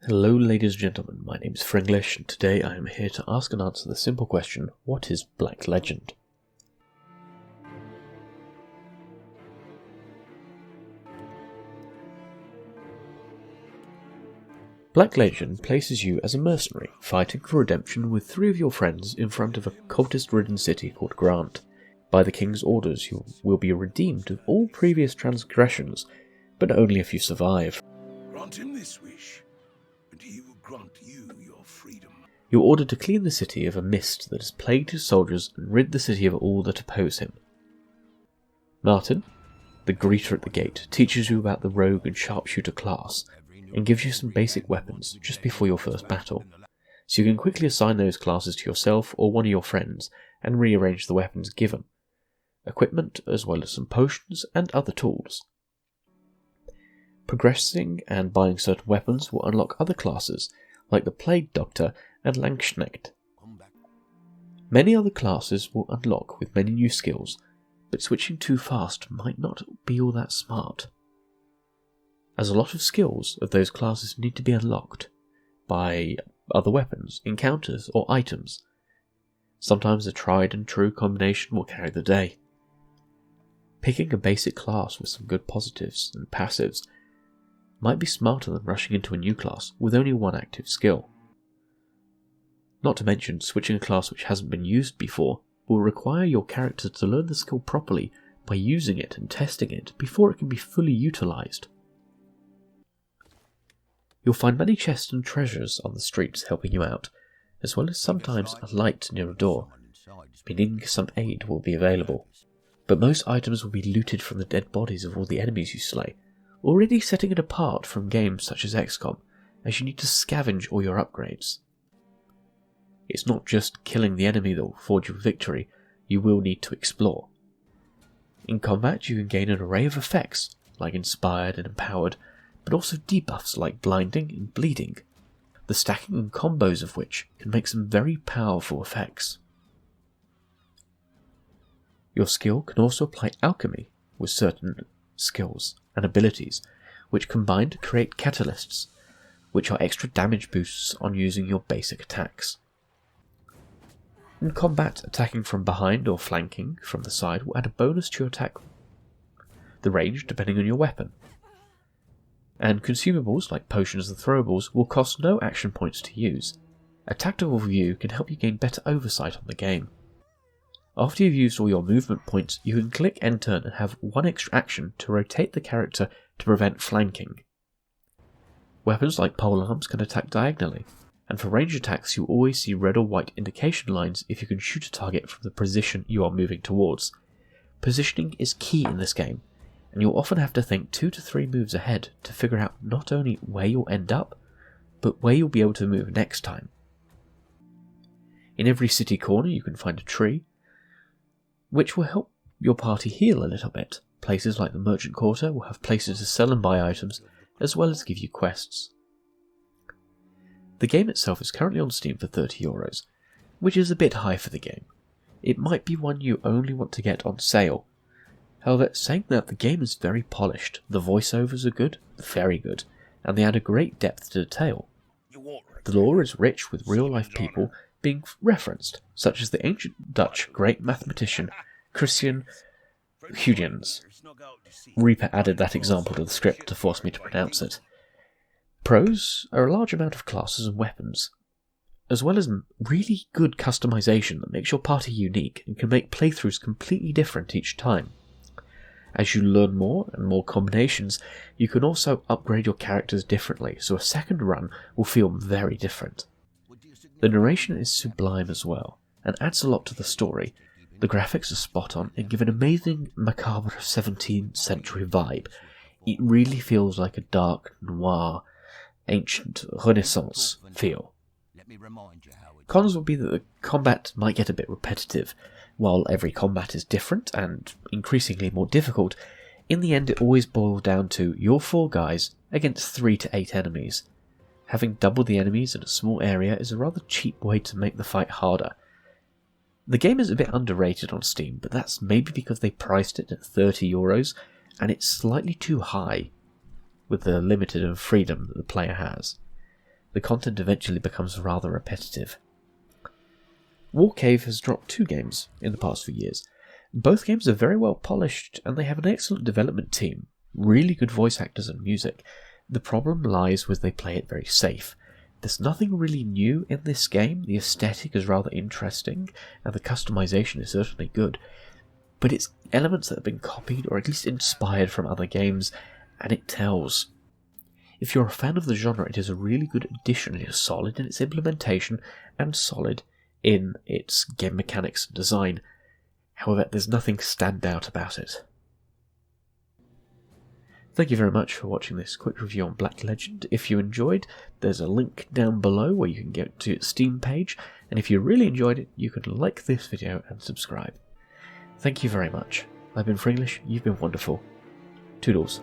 Hello ladies and gentlemen, my name is Fringlish and today I am here to ask and answer the simple question, what is Blacklegend? Blacklegend places you as a mercenary, fighting for redemption with 3 of your friends in front of a cultist-ridden city called Grant. By the King's orders you will be redeemed of all previous transgressions, but only if you survive. Grant him this wish, and he will grant you your freedom. You're ordered to clean the city of a mist that has plagued his soldiers and rid the city of all that oppose him. Martin, the greeter at the gate, teaches you about the rogue and sharpshooter class, and gives you some basic weapons just before your first battle, so you can quickly assign those classes to yourself or one of your friends and rearrange the weapons given, equipment as well as some potions and other tools. Progressing and buying certain weapons will unlock other classes, like the Plague Doctor and Langsknecht. Many other classes will unlock with many new skills, but switching too fast might not be all that smart, as a lot of skills of those classes need to be unlocked by other weapons, encounters, or items. Sometimes a tried and true combination will carry the day. Picking a basic class with some good positives and passives might be smarter than rushing into a new class with only one active skill. Not to mention, switching a class which hasn't been used before will require your character to learn the skill properly by using it and testing it before it can be fully utilised. You'll find many chests and treasures on the streets helping you out, as well as sometimes a light near a door, meaning some aid will be available. But most items will be looted from the dead bodies of all the enemies you slay, already setting it apart from games such as XCOM, as you need to scavenge all your upgrades. It's not just killing the enemy that will forge your victory, you will need to explore. In combat you can gain an array of effects, like Inspired and Empowered, but also debuffs like Blinding and Bleeding, the stacking and combos of which can make some very powerful effects. Your skill can also apply alchemy with certain skills and abilities, which combine to create catalysts, which are extra damage boosts on using your basic attacks. In combat, attacking from behind or flanking from the side will add a bonus to your attack, the range depending on your weapon. And consumables like potions and throwables will cost no action points to use. A tactical view can help you gain better oversight on the game. After you've used all your movement points, you can click enter and have one extra action to rotate the character to prevent flanking. Weapons like polearms can attack diagonally, and for range attacks you always see red or white indication lines if you can shoot a target from the position you are moving towards. Positioning is key in this game, and you'll often have to think 2 to 3 moves ahead to figure out not only where you'll end up, but where you'll be able to move next time. In every city corner you can find a tree, which will help your party heal a little bit. Places like the Merchant Quarter will have places to sell and buy items, as well as give you quests. The game itself is currently on Steam for €30, which is a bit high for the game. It might be one you only want to get on sale. However, saying that, the game is very polished, the voiceovers are good, very good, and they add a great depth to detail. The lore is rich with real-life people being referenced, such as the ancient Dutch great mathematician Christian Huygens. Reaper added that example to the script to force me to pronounce it. Pros are a large amount of classes and weapons, as well as really good customization that makes your party unique and can make playthroughs completely different each time. As you learn more and more combinations, you can also upgrade your characters differently, so a second run will feel very different. The narration is sublime as well, and adds a lot to the story. The graphics are spot on and give an amazing macabre 17th century vibe. It really feels like a dark, noir, ancient Renaissance feel. Cons will be that the combat might get a bit repetitive. While every combat is different and increasingly more difficult, in the end it always boils down to your 4 guys against 3 to 8 enemies. Having double the enemies in a small area is a rather cheap way to make the fight harder. The game is a bit underrated on Steam, but that's maybe because they priced it at €30 and it's slightly too high with the limited freedom that the player has. the content eventually becomes rather repetitive. Warcave has dropped 2 games in the past few years. Both games are very well polished, and they have an excellent development team, really good voice actors and music. The problem lies with they play it very safe. There's nothing really new in this game, the aesthetic is rather interesting, and the customization is certainly good, but it's elements that have been copied or at least inspired from other games, and it tells. If you're a fan of the genre, it is a really good addition. It is solid in its implementation and solid in its game mechanics and design. However, there's nothing standout about it. Thank you very much for watching this quick review on Blacklegend. If you enjoyed, there's a link down below where you can get to its Steam page, and if you really enjoyed it, you can like this video and subscribe. Thank you very much. I've been Fringlish, you've been wonderful. Toodles.